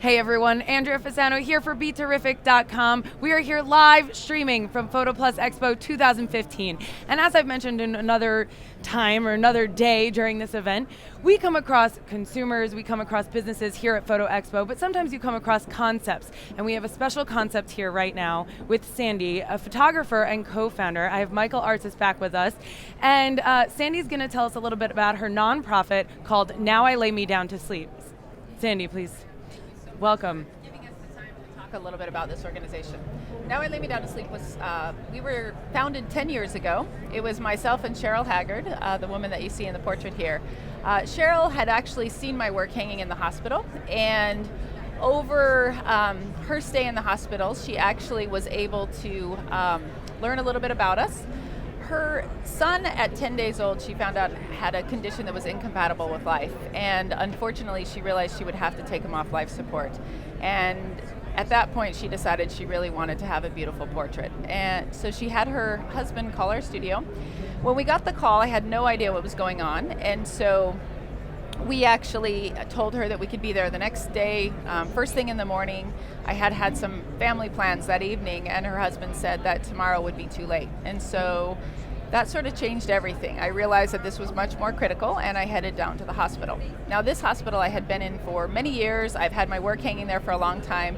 Hey everyone, Andrea Fasano here for BeTerrific.com. We are here live streaming from PhotoPlus Expo 2015. And as I've mentioned in another time or another day during this event, we come across consumers, we come across businesses here at Photo Expo, but sometimes you come across concepts. And we have a special concept here right now with Sandy, a photographer and co-founder. I have Michael Artis back with us. And Sandy's gonna tell us a little bit about her nonprofit called Now I Lay Me Down to Sleep. Sandy, please. Welcome. Giving us the time to talk a little bit about this organization. Now I Lay Me Down to Sleep was, we were founded 10 years ago. It was myself and Cheryl Haggard, the woman that you see in the portrait here. Cheryl had actually seen my work hanging in the hospital, and over her stay in the hospital, she actually was able to learn a little bit about us. Her son, at 10 days old, she found out had a condition that was incompatible with life, and unfortunately she realized she would have to take him off life support. And at that point she decided she really wanted to have a beautiful portrait, and so she had her husband call our studio. When we got the call, I had no idea what was going on, and so we actually told her that we could be there the next day, first thing in the morning. I had some family plans that evening, and her husband said that tomorrow would be too late. And so that sort of changed everything. I realized that this was much more critical, and I headed down to the hospital. Now, this hospital I had been in for many years. I've had my work hanging there for a long time.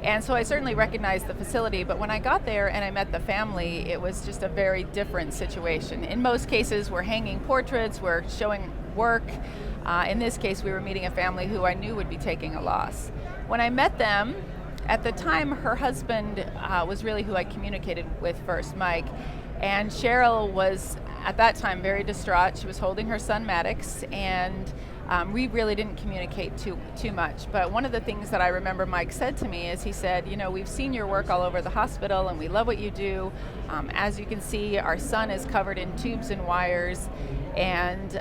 And so I certainly recognized the facility, but when I got there and I met the family, it was just a very different situation. In most cases, we're hanging portraits, we're showing work. In this case, we were meeting a family who I knew would be taking a loss. When I met them, at the time, her husband was really who I communicated with first, Mike. And Cheryl was, at that time, very distraught. She was holding her son, Maddox, and we really didn't communicate too much. But one of the things that I remember Mike said to me is he said, you know, we've seen your work all over the hospital and we love what you do. As you can see, our son is covered in tubes and wires. And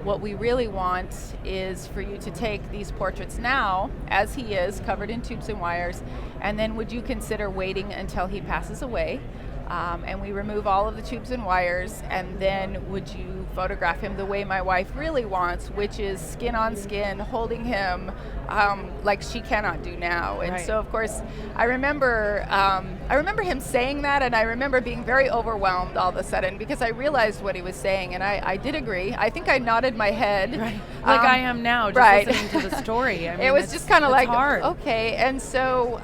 what we really want is for you to take these portraits now, as he is, covered in tubes and wires, and then would you consider waiting until he passes away? And we remove all of the tubes and wires, and then would you photograph him the way my wife really wants, which is skin on skin, holding him like she cannot do now. And so, of course, I remember him saying that, and I remember being very overwhelmed all of a sudden because I realized what he was saying, and I did agree. I think I nodded my head. Right. Like I am now, just listening to the story. I mean, it was just kind of like, hard. Okay, and so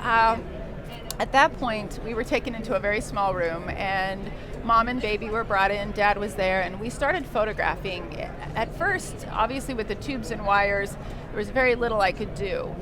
at that point, we were taken into a very small room, and mom and baby were brought in, dad was there, and we started photographing. At first, obviously with the tubes and wires, there was very little I could do.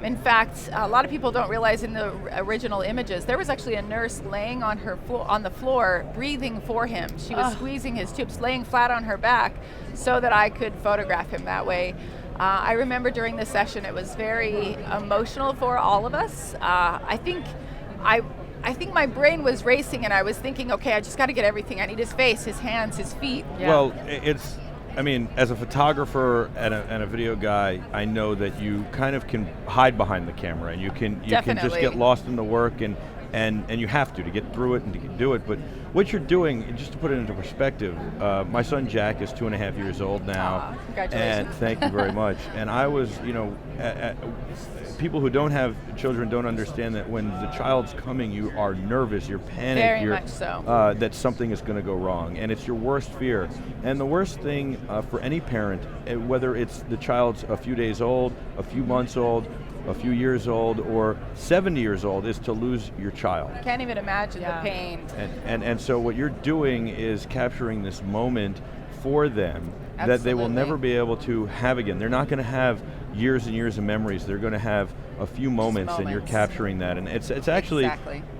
In fact, a lot of people don't realize in the original images, there was actually a nurse laying on the floor, breathing for him. She was squeezing his tubes, laying flat on her back so that I could photograph him that way. I remember during the session, it was very emotional for all of us. I think my brain was racing, and I was thinking, okay, I just got to get everything. I need his face, his hands, his feet. Yeah. Well, I mean, as a photographer and a video guy, I know that you kind of can hide behind the camera, and you can just get lost in the work, and you have to get through it and to do it. But what you're doing, just to put it into perspective, my son Jack is 2.5 years old now. Congratulations. And thank you very much. And I was, people who don't have children don't understand that when the child's coming, you are nervous, you're panicked, very much so. That something is going to go wrong, and it's your worst fear. And the worst thing for any parent, whether it's the child's a few days old, a few months old, a few years old, or 70 years old, is to lose your child. Can't even imagine the pain. And so what you're doing is capturing this moment for them. Absolutely. That they will never be able to have again. They're not going to have years and years of memories. They're going to have a few moments, and you're capturing that. And it's actually,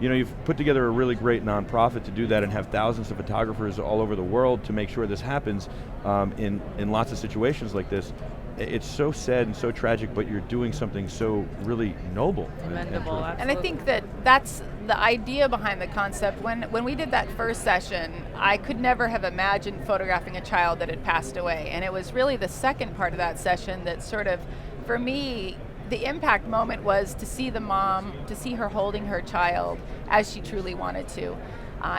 you've put together a really great nonprofit to do that and have thousands of photographers all over the world to make sure this happens in lots of situations like this. It's so sad and so tragic, but you're doing something so really noble. Commendable, and I think that's the idea behind the concept. When we did that first session, I could never have imagined photographing a child that had passed away. And it was really the second part of that session that sort of, for me, the impact moment was to see the mom, to see her holding her child as she truly wanted to.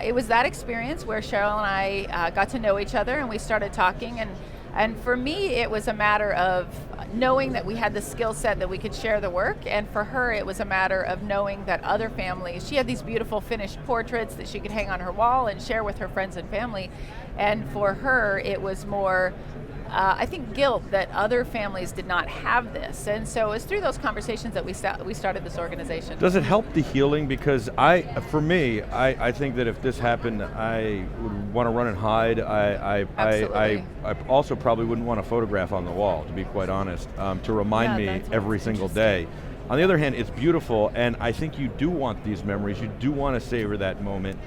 It was that experience where Cheryl and I got to know each other, and we started talking, and for me it was a matter of knowing that we had the skill set that we could share the work, and for her it was a matter of knowing that other families, she had these beautiful finished portraits that she could hang on her wall and share with her friends and family, and for her it was more I think guilt that other families did not have this, and so it was through those conversations that we started this organization. Does it help the healing? Because for me, I think that if this happened, I would want to run and hide. I also probably wouldn't want a photograph on the wall, to be quite honest, to remind me every single day. On the other hand, it's beautiful, and I think you do want these memories. You do want to savor that moment.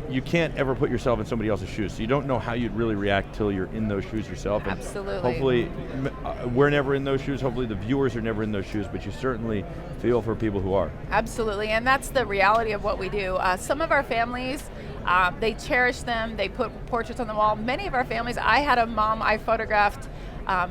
You can't ever put yourself in somebody else's shoes, so you don't know how you'd really react till you're in those shoes yourself. And absolutely. Hopefully, we're never in those shoes, hopefully the viewers are never in those shoes, but you certainly feel for people who are. Absolutely, and that's the reality of what we do. Some of our families, they cherish them, they put portraits on the wall. Many of our families, I had a mom I photographed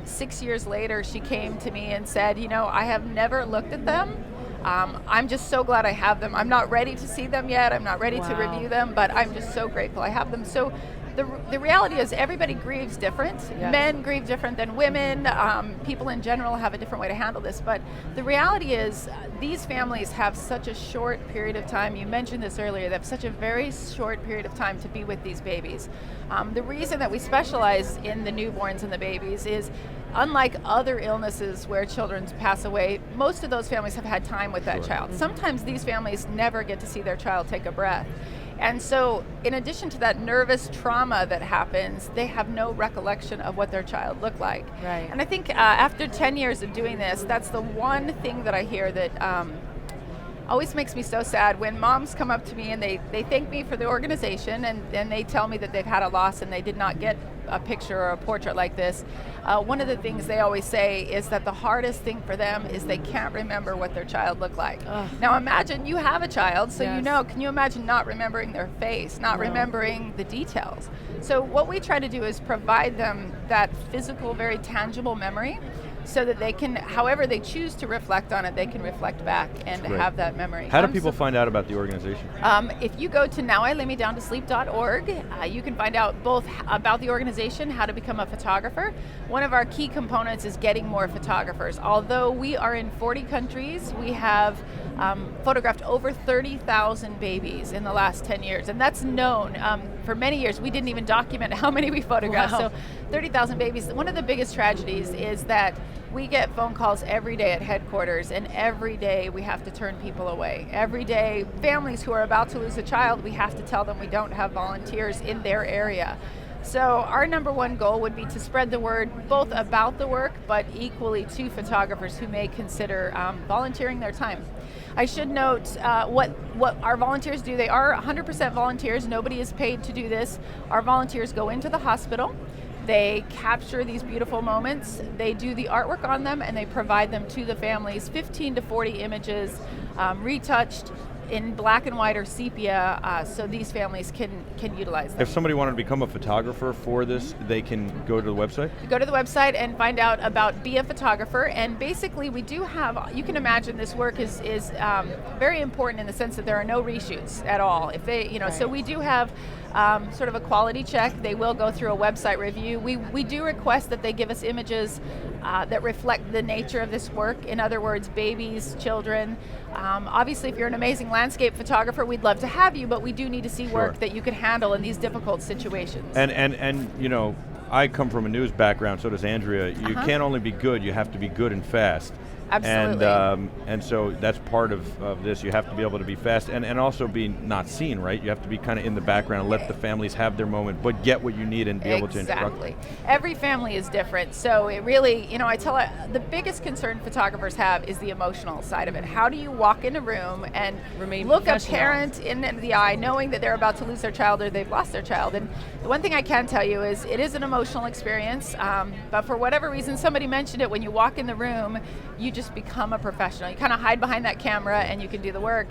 6 years later, she came to me and said, I have never looked at them. I'm just so glad I have them. I'm not ready to see them yet. I'm not ready to review them, but I'm just so grateful I have them. So the reality is everybody grieves different. Yes. Men grieve different than women. People in general have a different way to handle this. But the reality is these families have such a short period of time. You mentioned this earlier. They have such a very short period of time to be with these babies. The reason that we specialize in the newborns and the babies is unlike other illnesses where children pass away, most of those families have had time with that child. Sometimes these families never get to see their child take a breath. And so in addition to that nervous trauma that happens, they have no recollection of what their child looked like. Right. And I think after 10 years of doing this, that's the one thing that I hear that always makes me so sad when moms come up to me and they thank me for the organization and they tell me that they've had a loss and they did not get a picture or a portrait like this. One of the things they always say is that the hardest thing for them is they can't remember what their child looked like. Now imagine you have a child, so yes. can you imagine not remembering their face, not remembering the details? So what we try to do is provide them that physical, very tangible memory so that they can, however they choose to reflect on it, they can reflect back and have that memory. How do people find out about the organization? If you go to nowilaymedowntosleep.org, you can find out both about the organization, how to become a photographer. One of our key components is getting more photographers. Although we are in 40 countries, we have photographed over 30,000 babies in the last 10 years, and that's known. For many years, we didn't even document how many we photographed. Wow. So 30,000 babies. One of the biggest tragedies is that we get phone calls every day at headquarters, and every day we have to turn people away. Every day, families who are about to lose a child, we have to tell them we don't have volunteers in their area. So our number one goal would be to spread the word both about the work, but equally to photographers who may consider volunteering their time. I should note what our volunteers do. They are 100% volunteers. Nobody is paid to do this. Our volunteers go into the hospital. They capture these beautiful moments, they do the artwork on them, and they provide them to the families, 15 to 40 images, retouched in black and white or sepia, so these families can utilize them. If somebody wanted to become a photographer for this, they can go to the website? Go to the website and find out about Be a Photographer, and basically we do have, you can imagine this work is very important in the sense that there are no reshoots at all. If they, so we do have sort of a quality check. They will go through a website review. We do request that they give us images that reflect the nature of this work. In other words, babies, children. Obviously, if you're an amazing landscape photographer, we'd love to have you, but we do need to see work that you can handle in these difficult situations. And I come from a news background, so does Andrea. You can't only be good, you have to be good and fast. Absolutely. And so that's part of this. You have to be able to be fast and also be not seen, right? You have to be kind of in the background, let the families have their moment, but get what you need and be able to instruct. Exactly. Every family is different. So it really, I tell the biggest concern photographers have is the emotional side of it. How do you walk in a room and look a parent in the eye knowing that they're about to lose their child or they've lost their child? And the one thing I can tell you is it is an emotional experience, but for whatever reason, somebody mentioned it, when you walk in the room, you just become a professional. You kind of hide behind that camera and you can do the work.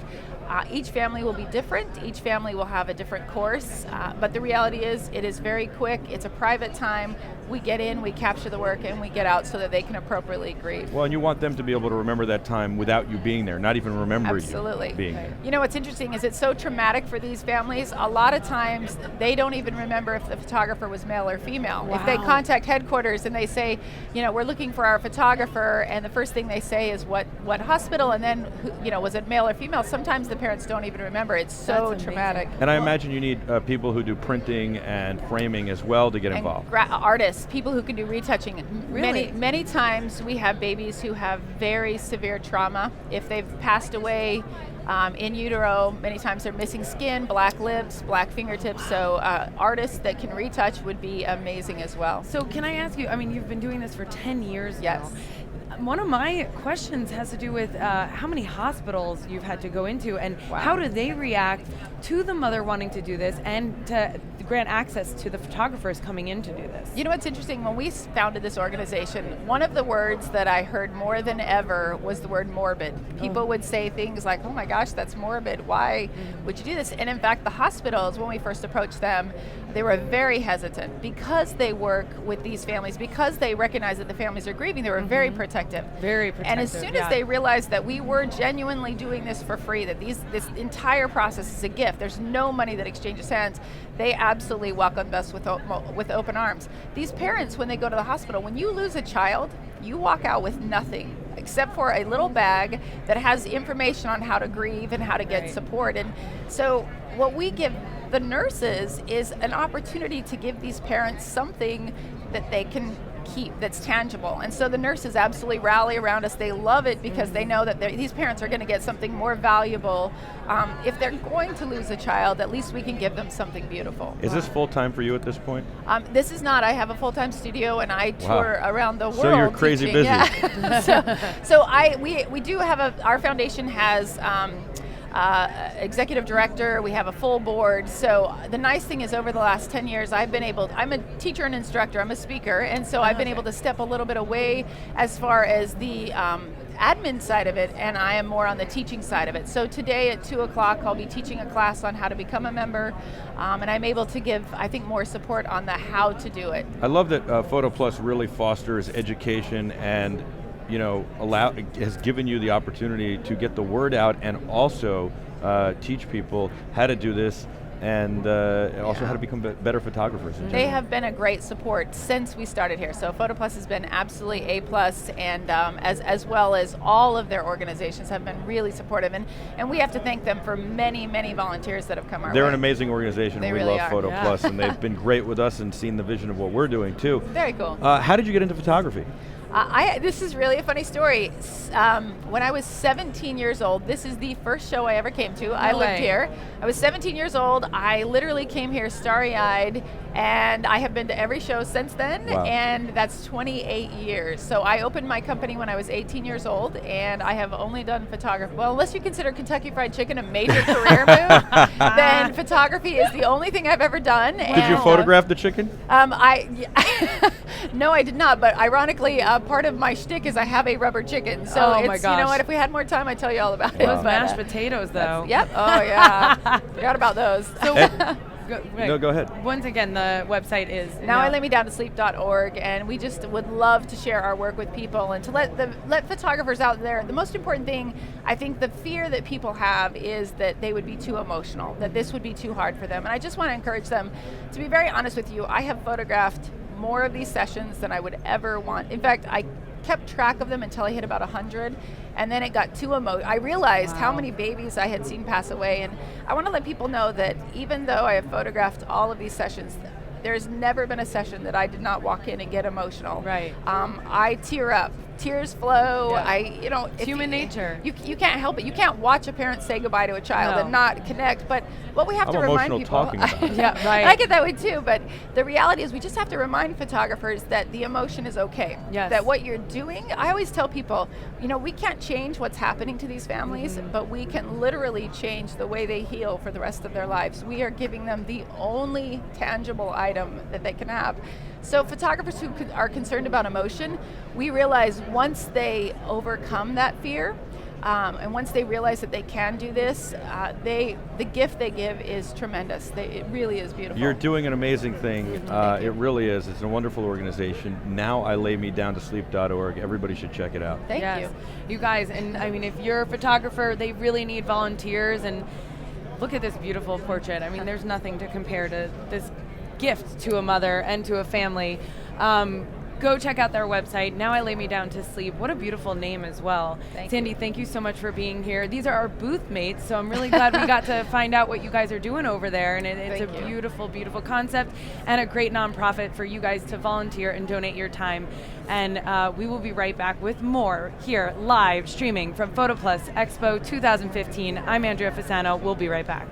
Each family will be different. Each family will have a different course, but the reality is it is very quick. It's a private time. We get in, we capture the work, and we get out so that they can appropriately grieve. Well, and you want them to be able to remember that time without you being there, not even remember Absolutely. you being there. You know what's interesting is it's so traumatic for these families. A lot of times they don't even remember if the photographer was male or female. Wow. If they contact headquarters and they say, you know, we're looking for our photographer, and the first thing they say is what hospital, and then, you know, was it male or female? Sometimes the parents don't even remember. It's so traumatic. And I imagine you need people who do printing and framing as well to get involved. Artists, people who can do retouching. Really? Many times we have babies who have very severe trauma. If they've passed away in utero, many times they're missing skin, black lips, black fingertips, so artists that can retouch would be amazing as well. So can I ask you, I mean, you've been doing this for 10 years Yes. now. One of my questions has to do with how many hospitals you've had to go into, and how do they react to the mother wanting to do this and to grant access to the photographers coming in to do this? You know what's interesting? When we founded this organization, one of the words that I heard more than ever was the word morbid. People would say things like, oh my gosh, that's morbid. Why would you do this? And in fact, the hospitals, when we first approached them, they were very hesitant because they work with these families, because they recognize that the families are grieving, they were very protective. Very protective. And as soon as they realized that we were genuinely doing this for free, that this entire process is a gift, there's no money that exchanges hands, they absolutely welcomed us with open arms. These parents, when they go to the hospital, when you lose a child, you walk out with nothing except for a little bag that has information on how to grieve and how to get support. And so what we give the nurses is an opportunity to give these parents something that they can keep, that's tangible. And so the nurses absolutely rally around us. They love it because they know that these parents are going to get something more valuable. If they're going to lose a child, at least we can give them something beautiful. Is this full-time for you at this point? This is not. I have a full-time studio and I tour around the world. So you're crazy teaching. busy. Yeah. We do have our foundation has executive director, we have a full board. So the nice thing is over the last 10 years, I'm a teacher and instructor, I'm a speaker, and so I've been able to step a little bit away as far as the admin side of it, and I am more on the teaching side of it. So today at 2 o'clock, I'll be teaching a class on how to become a member, and I'm able to give, I think, more support on the how to do it. I love that PhotoPlus really fosters education and has given you the opportunity to get the word out and also teach people how to do this and also how to become better photographers in general. They have been a great support since we started here. So PhotoPlus has been absolutely A+, and as well as all of their organizations have been really supportive. And we have to thank them for many, many volunteers that have come our way. They're an amazing organization. They we really love are. PhotoPlus, and they've been great with us and seen the vision of what we're doing too. Very cool. How did you get into photography? This is really a funny story. When I was 17 years old, this is the first show I ever came to. I lived here. I was 17 years old. I literally came here starry-eyed, and I have been to every show since then, and that's 28 years. So I opened my company when I was 18 years old, and I have only done photography. Well, unless you consider Kentucky Fried Chicken a major career move, then photography is the only thing I've ever done. Did you photograph the chicken? No, I did not, but ironically, part of my shtick is I have a rubber chicken. So you know what, if we had more time, I'd tell you all about it. Those mashed potatoes, though. Yep. Oh, yeah. Forgot about those. So, go ahead. Once again, the website is NowILayMeDownToSleep.org, and we just would love to share our work with people and to let photographers out there. The most important thing, I think the fear that people have is that they would be too emotional, that this would be too hard for them. And I just want to encourage them to be very honest with you. I have photographed more of these sessions than I would ever want. In fact, I kept track of them until I hit about 100, and then it got too emotional. I realized how many babies I had seen pass away, and I want to let people know that even though I have photographed all of these sessions, there's never been a session that I did not walk in and get emotional. Right. I tear up. Tears flow. Yeah. It's human nature. You can't help it. You can't watch a parent say goodbye to a child and not connect. But what we have to remind people, talking about it. Yeah, right. I get that way too. But the reality is, we just have to remind photographers that the emotion is okay. Yes. That what you're doing. I always tell people, we can't change what's happening to these families, but we can literally change the way they heal for the rest of their lives. We are giving them the only tangible item that they can have. So photographers who are concerned about emotion, we realize once they overcome that fear, And once they realize that they can do this, the gift they give is tremendous. It really is beautiful. You're doing an amazing thing. Thank you. It really is. It's a wonderful organization. Now I lay me down to sleep.org. Everybody should check it out. Thank Yes. you. You guys, and I mean, if you're a photographer, they really need volunteers, and look at this beautiful portrait. I mean, there's nothing to compare to this gift to a mother and to a family. Go check out their website. Now I Lay Me Down to Sleep. What a beautiful name as well. Sandy, thank you so much for being here. These are our booth mates, so I'm really glad we got to find out what you guys are doing over there. And it's a beautiful, beautiful concept and a great nonprofit for you guys to volunteer and donate your time. And we will be right back with more here live streaming from PhotoPlus Expo 2015. I'm Andrea Fasano. We'll be right back.